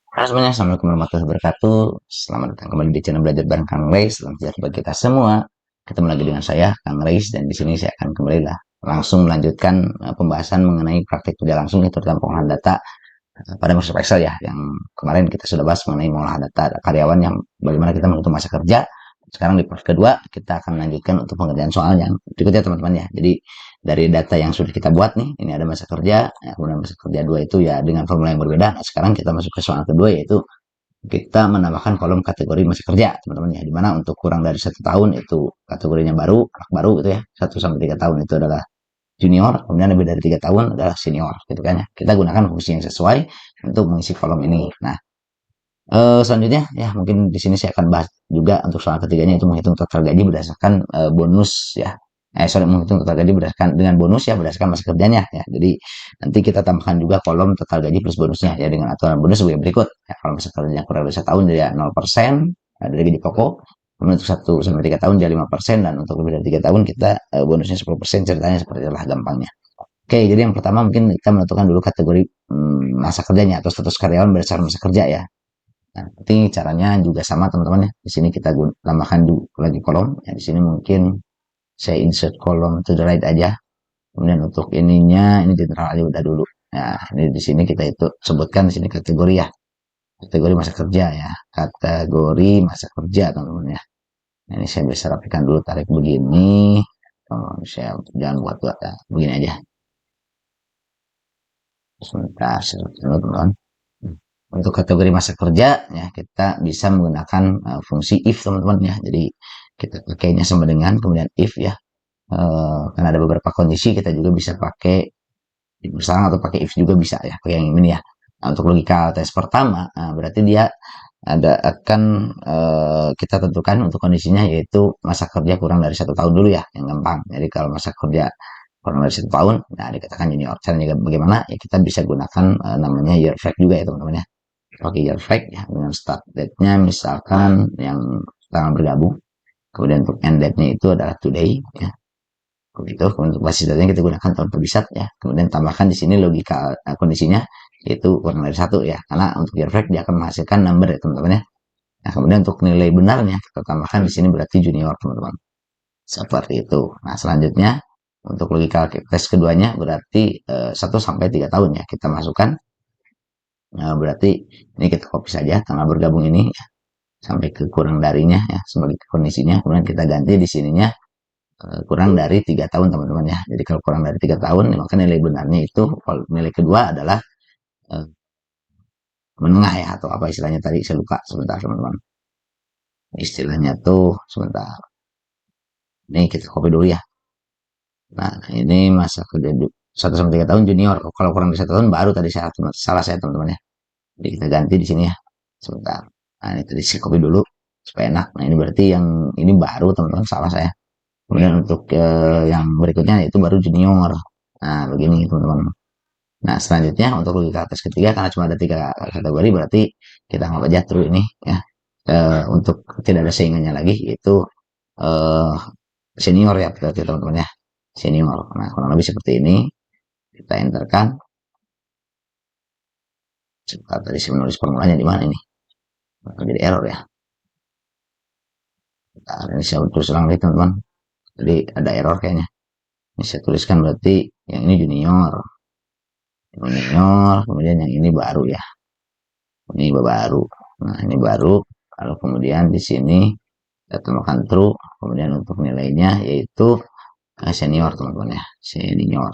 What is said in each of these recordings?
Halo semuanya, Assalamualaikum warahmatullahi wabarakatuh. Selamat datang kembali di channel Belajar bareng Kang Reis. Selamat sejahtera bagi kita semua. Ketemu lagi dengan saya, Kang Reis, dan di sini saya akan kembali lah langsung melanjutkan pembahasan mengenai praktik kerja langsung, terutama pengolahan data pada Microsoft Excel ya. Yang kemarin kita sudah bahas mengenai pengolahan data karyawan yang bagaimana kita menghitung masa kerja. Sekarang di part kedua kita akan melanjutkan untuk pengerjaan soal yang berikutnya teman-teman ya. Jadi dari data yang sudah kita buat nih, ini ada masa kerja, ya, kemudian masa kerja dua itu ya dengan formula yang berbeda. Nah, sekarang kita masuk ke soal kedua, yaitu kita menambahkan kolom kategori masa kerja teman-teman ya, dimana untuk kurang dari 1 tahun itu kategorinya baru, anak baru gitu ya, 1 sampai 3 tahun itu adalah junior, kemudian lebih dari 3 tahun adalah senior gitu kan ya. Kita gunakan fungsi yang sesuai untuk mengisi kolom ini. Nah, selanjutnya ya mungkin di sini saya akan bahas juga untuk soal ketiganya, itu menghitung total gaji berdasarkan bonus ya. Sorry, menghitung total gaji berdasarkan dengan bonus ya, berdasarkan masa kerjanya ya. Jadi nanti kita tambahkan juga kolom total gaji plus bonusnya ya, dengan aturan bonus sebagai berikut ya. Kalau masa kerjanya kurang dari 1 tahun dia 0% dari gaji pokok. Kemudian untuk 1 sampai 3 tahun dia 5%, dan untuk lebih dari 3 tahun kita bonusnya 10%. Ceritanya seperti itulah gampangnya. Oke, jadi yang pertama mungkin kita menentukan dulu kategori masa kerjanya atau status karyawan berdasarkan masa kerja ya. Nah, nanti caranya juga sama teman-teman ya. Di sini kita tambahkan juga lagi kolom. Ya, di sini mungkin saya insert kolom to the right aja. Kemudian untuk ininya, ini general aja udah dulu. Nah, ini di sini kita itu sebutkan di sini kategori ya. Kategori masa kerja ya. Kategori masa kerja teman-teman ya. Nah, ini saya bisa rapikan dulu, tarik begini. Oh, saya jangan buat-buat ya. Begini aja. Sebentar, teman-teman. Untuk kategori masa kerja ya kita bisa menggunakan fungsi if teman-teman ya. Jadi kita pakainya sama dengan kemudian if ya. Karena ada beberapa kondisi kita juga bisa pakai bersama atau pakai if juga bisa ya, pakai yang ini ya. Nah, untuk logika tes pertama berarti dia ada akan kita tentukan untuk kondisinya, yaitu masa kerja kurang dari 1 tahun dulu ya, yang gampang. Jadi kalau masa kerja kurang dari 1 tahun, nah dikatakan junior. Caranya bagaimana ya, kita bisa gunakan namanya year fact juga ya teman-teman ya. Pakai year fact ya, dengan start date-nya misalkan yang tanggal bergabung, kemudian untuk end date-nya itu adalah today ya. Begitu, untuk basis datanya kita gunakan tahun terbisat ya. Kemudian tambahkan di sini logika kondisinya, yaitu kurang dari 1 ya. Karena untuk year fact dia akan menghasilkan number ya teman-teman ya. Nah, kemudian untuk nilai benarnya kita tambahkan di sini berarti junior teman-teman. Seperti itu. Nah, selanjutnya untuk logika tes keduanya berarti 1 sampai 3 tahun ya kita masukkan. Nah, berarti ini kita copy saja tanggal bergabung ini ya, sampai ke kurang darinya ya sebagai kondisinya. Kemudian kita ganti di sininya kurang dari 3 tahun teman-teman ya. Jadi kalau kurang dari 3 tahun, maka nilai benarnya itu nilai kedua adalah eh, menengah ya, atau apa istilahnya tadi saya lupa, sebentar teman-teman. Istilahnya tuh sebentar. Ini kita copy dulu ya. Nah, ini masa kerja 1 sampai 3 tahun junior. Kalau kurang dari 1 tahun baru, tadi saya salah saya teman-teman ya. Jadi kita ganti di sini ya. Sebentar. Nah, ini tadi saya copy dulu supaya enak. Nah, ini berarti yang ini baru teman-teman, salah saya. Kemudian untuk yang berikutnya itu baru junior. Nah, begini teman-teman. Nah, selanjutnya untuk logika tes ketiga, karena cuma ada 3 kategori, berarti kita anggap aja true ini ya. Untuk tidak ada saingannya lagi, yaitu eh, senior ya, berarti teman-teman ya. Senior. Nah, kurang lebih seperti ini. Kita enterkan. Sebentar, tadi saya menulis formulanya di mana ini? Jadi error ya. Nah, ini saya tulis ulang lagi teman-teman. Jadi ada error kayaknya. Ini saya tuliskan berarti yang ini junior. Junior, kemudian yang ini baru ya. Ini baru. Nah, ini baru. Lalu kemudian di sini kita tambahkan true. Kemudian untuk nilainya yaitu senior teman-teman ya. Senior.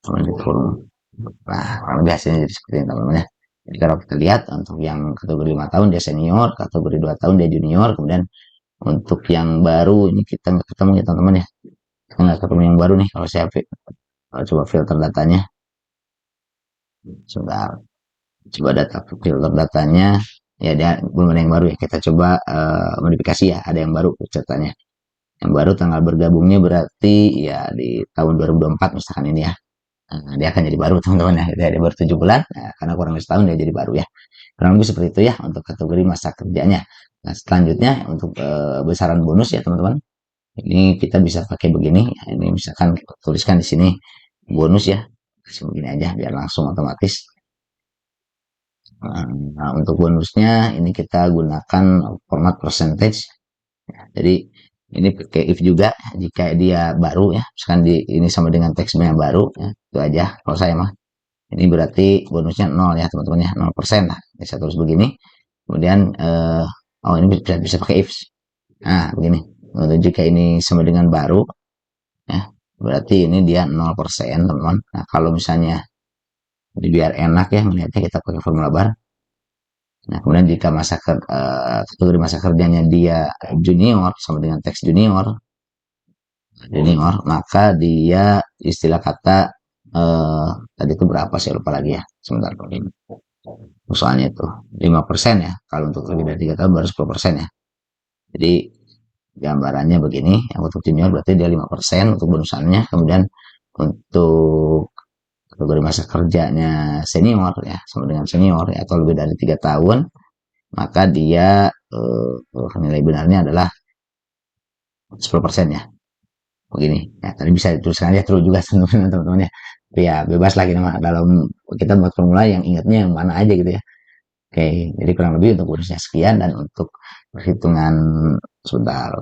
Kemudian di kurung. Nah, kalau lebih hasilnya jadi seperti ini teman-teman ya. Jadi kalau kita lihat untuk yang kategori 5 tahun dia senior, kategori 2 tahun dia junior, kemudian untuk yang baru ini kita nggak ketemu ya teman-teman ya. Kita nggak ketemu yang baru nih kalau saya coba filter datanya. Sebentar. Coba data filter datanya, ya dia belum ada yang baru ya, kita coba modifikasi ya, ada yang baru ceritanya, yang baru tanggal bergabungnya berarti ya di tahun 2024 misalkan ini ya. Nah, dia akan jadi baru teman-teman ya, dia baru 7 bulan ya, karena kurang dari setahun dia jadi baru ya. Kurang lebih seperti itu ya untuk kategori masa kerjanya. Nah, selanjutnya untuk besaran bonus ya teman-teman, ini kita bisa pakai begini ya. Ini misalkan kita tuliskan di sini bonus ya, kasih begini aja biar langsung otomatis. Nah, untuk bonusnya ini kita gunakan format percentage. Jadi ini pakai if juga jika dia baru ya, misalkan ini sama dengan teks yang baru ya, itu aja kalau saya mah. Ini berarti bonusnya 0 ya teman-teman ya, 0% lah. Jadi saya tulis begini. Kemudian oh ini bisa pakai if. Nah, begini. Jika ini sama dengan baru ya, berarti ini dia 0% teman-teman. Nah, kalau misalnya biar enak ya melihatnya kita pakai formula bar. Nah, kemudian jika kategori masa kerjanya dia junior sama dengan teks junior, maka dia istilah kata tadi itu berapa saya lupa lagi ya. Sebentar kalau ini. Soalnya itu 5% ya. Kalau untuk lebih dari 3 tahun baru 10% ya. Jadi gambarannya begini, yang untuk junior berarti dia 5% untuk bonusannya, kemudian untuk kategori masa kerjanya senior ya, sama dengan senior ya, atau lebih dari 3 tahun, maka dia nilai benarnya adalah 10% ya. Begini, ya tadi bisa dituliskan aja terus juga teman-teman ya. Tapi ya bebas lagi nama dalam kita buat formula yang ingatnya yang mana aja gitu ya. Oke, jadi kurang lebih untuk bonusnya sekian dan untuk perhitungan sebentar.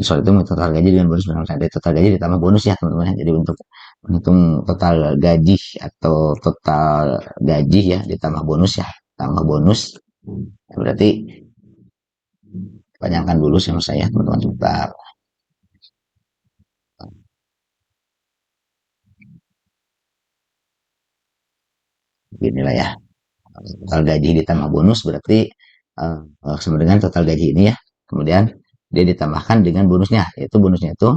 Soal itu total gaji dengan bonus dari total gaji ditambah bonus ya teman-teman ya. Jadi untuk menghitung total gaji atau total gaji ya ditambah bonus ya, tambah bonus. Berarti panjangkan dulu sama saya teman-teman sebentar. Beginilah ya. Total gaji ditambah bonus berarti sama dengan total gaji ini ya. Kemudian dia ditambahkan dengan bonusnya, yaitu bonusnya itu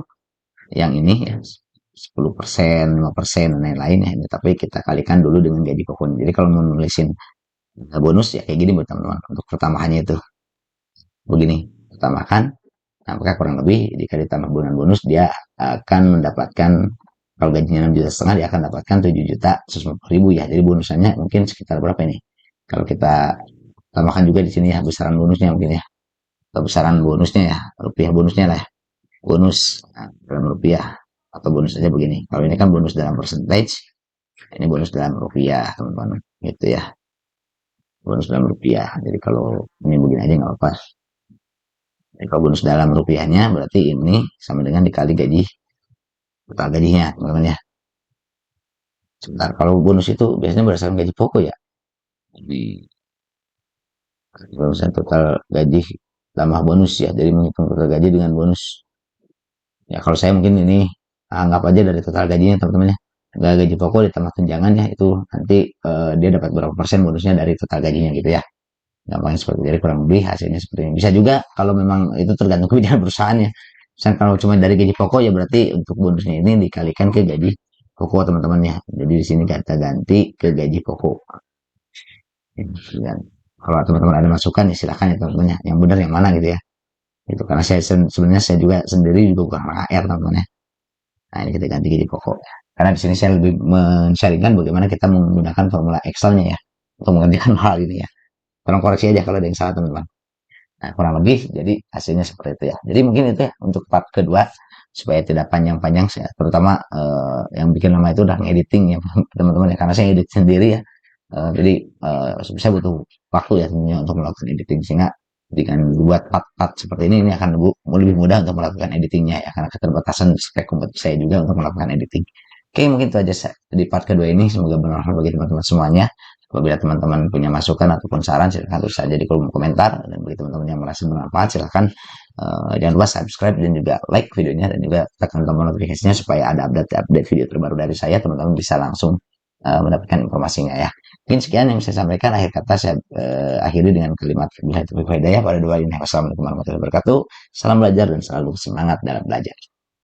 yang ini ya 10%, 5% dan lain-lain ya. Tapi kita kalikan dulu dengan gaji pokok. Jadi kalau mau nulisin bonus ya kayak gini buat teman-teman. Untuk pertambahannya itu begini, pertamakan. Nah, maka kurang lebih jika ditambah bulan bonus dia akan mendapatkan kalau gajinya 6,5 juta dia akan dapatkan 7,150,000 ya. Jadi bonusannya mungkin sekitar berapa ini? Kalau kita tambahkan juga di sini ya besaran bonusnya mungkin ya. Atau besaran bonusnya ya, rupiah bonusnya lah ya. Bonus dalam rupiah atau bonus saja begini. Kalau ini kan bonus dalam percentage, ini bonus dalam rupiah teman-teman. Gitu ya. Bonus dalam rupiah. Jadi kalau ini begini aja nggak apa-apa. Jadi kalau bonus dalam rupiahnya berarti ini sama dengan dikali gaji total gajinya teman-teman ya. Sebentar, kalau bonus itu biasanya berdasarkan gaji pokok ya. Jadi kalau misalnya total gaji tambah bonus ya, jadi menghitung total gaji dengan bonus. Ya kalau saya mungkin ini anggap aja dari total gajinya teman-teman ya. Gaji pokok ditambah tunjangan ya itu nanti dia dapat berapa persen bonusnya dari total gajinya gitu ya. Gampangnya seperti itu. Jadi kurang lebih hasilnya seperti ini. Bisa juga kalau memang itu tergantung kebijakan perusahaannya. Misalnya kalau cuma dari gaji pokok ya berarti untuk bonusnya ini dikalikan ke gaji pokok teman-teman ya. Jadi di sini kita ganti ke gaji pokok. Dan kalau teman-teman ada masukan ya silahkan ya teman-teman ya. Yang benar yang mana gitu ya. Itu karena saya sebenarnya saya juga sendiri juga bukan orang HR teman-teman ya. Nah ini kita ganti gaji pokok. Karena di sini saya lebih men-sharingkan bagaimana kita menggunakan formula Excel-nya ya untuk mengerjakan hal ini ya. Tolong koreksi aja kalau ada yang salah teman-teman. Nah, kurang lebih jadi hasilnya seperti itu ya. Jadi mungkin itu ya untuk part kedua supaya tidak panjang-panjang saya terutama yang bikin lama itu udah ngediting ya teman-teman ya karena saya edit sendiri ya. Jadi saya butuh waktu ya tentunya untuk melakukan editing sehingga dengan buat part-part seperti ini akan lebih mudah untuk melakukan editingnya ya karena keterbatasan spek komputer saya juga untuk melakukan editing. Oke, mungkin itu aja di part kedua ini. Semoga bermanfaat bagi teman-teman semuanya. Apabila teman-teman punya masukan ataupun saran, silahkan tulis saja di kolom komentar. Dan bagi teman-teman yang merasa bermanfaat, silahkan jangan lupa subscribe dan juga like videonya dan juga tekan tombol notifikasinya supaya ada update-update video terbaru dari saya. Teman-teman bisa langsung mendapatkan informasinya ya. Mungkin sekian yang saya sampaikan. Akhir kata saya akhiri dengan kalimat billahi taufiq wal hidayah pada dua ini. Wassalamualaikum warahmatullahi wabarakatuh. Salam belajar dan selalu semangat dalam belajar.